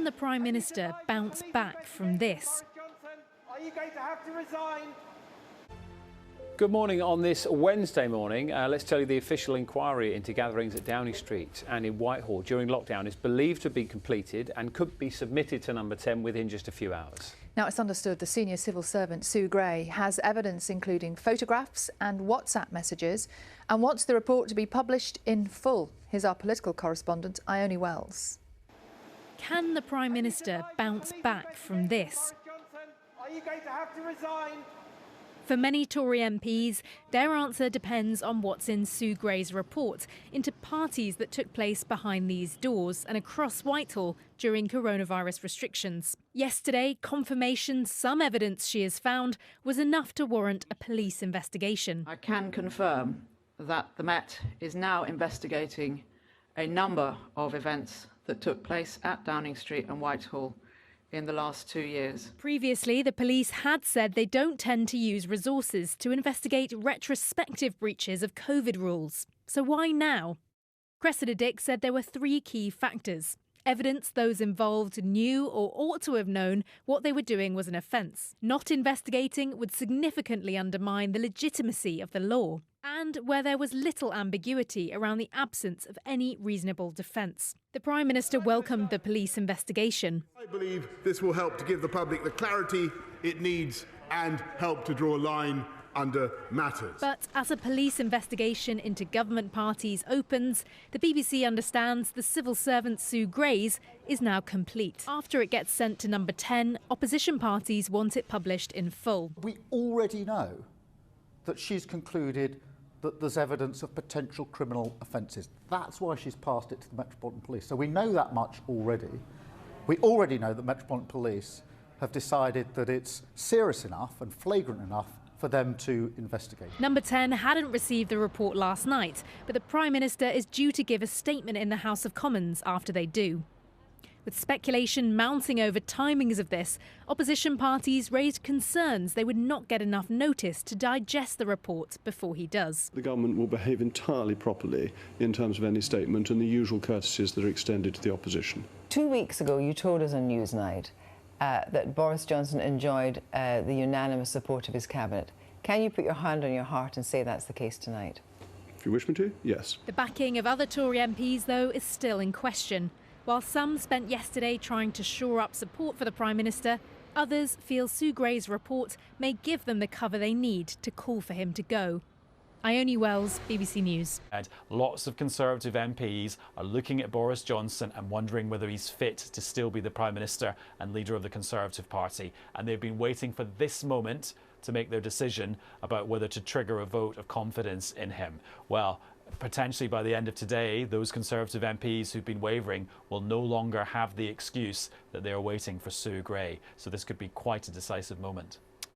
the Prime Minister bounce back from this? Are you going to have to resign? Good morning on this Wednesday morning. Let's tell you the official inquiry into gatherings at Downing Street and in Whitehall during lockdown is believed to have been completed and could be submitted to Number 10 within just a few hours. Now, it's understood the senior civil servant, Sue Gray, has evidence including photographs and WhatsApp messages and wants the report to be published in full. Here's our political correspondent, Ione Wells. Can the Prime Minister bounce back from this? Are you going to have to resign? For many Tory MPs, their answer depends on what's in Sue Gray's report into parties that took place behind these doors and across Whitehall during coronavirus restrictions. Yesterday, confirmation some evidence she has found was enough to warrant a police investigation. I can confirm that the Met is now investigating a number of events that took place at Downing Street and Whitehall in the last 2 years. Previously, the police had said they don't tend to use resources to investigate retrospective breaches of COVID rules. So why now? Cressida Dick said there were 3 key factors. Evidence those involved knew or ought to have known what they were doing was an offence. Not investigating would significantly undermine the legitimacy of the law. And where there was little ambiguity around the absence of any reasonable defence. The Prime Minister welcomed the police investigation. I believe this will help to give the public the clarity it needs and help to draw a line under matters. But as a police investigation into government parties opens, the BBC understands the civil servant Sue Gray's is now complete. After it gets sent to Number 10, opposition parties want it published in full. We already know that she's concluded that there's evidence of potential criminal offences. That's why she's passed it to the Metropolitan Police. So we know that much already. We already know that Metropolitan Police have decided that it's serious enough and flagrant enough for them to investigate. Number 10 hadn't received the report last night, but the Prime Minister is due to give a statement in the House of Commons after they do. With speculation mounting over timings of this, opposition parties raised concerns they would not get enough notice to digest the report before he does. The government will behave entirely properly in terms of any statement and the usual courtesies that are extended to the opposition. 2 weeks ago, you told us on Newsnight that Boris Johnson enjoyed the unanimous support of his cabinet. Can you put your hand on your heart and say that's the case tonight? If you wish me to, yes. The backing of other Tory MPs, though, is still in question. While some spent yesterday trying to shore up support for the Prime Minister, others feel Sue Gray's report may give them the cover they need to call for him to go. Ione Wells, BBC News. And lots of Conservative MPs are looking at Boris Johnson and wondering whether he's fit to still be the Prime Minister and leader of the Conservative Party. And they've been waiting for this moment to make their decision about whether to trigger a vote of confidence in him. Well, potentially by the end of today, those Conservative MPs who've been wavering will no longer have the excuse that they are waiting for Sue Gray. So this could be quite a decisive moment.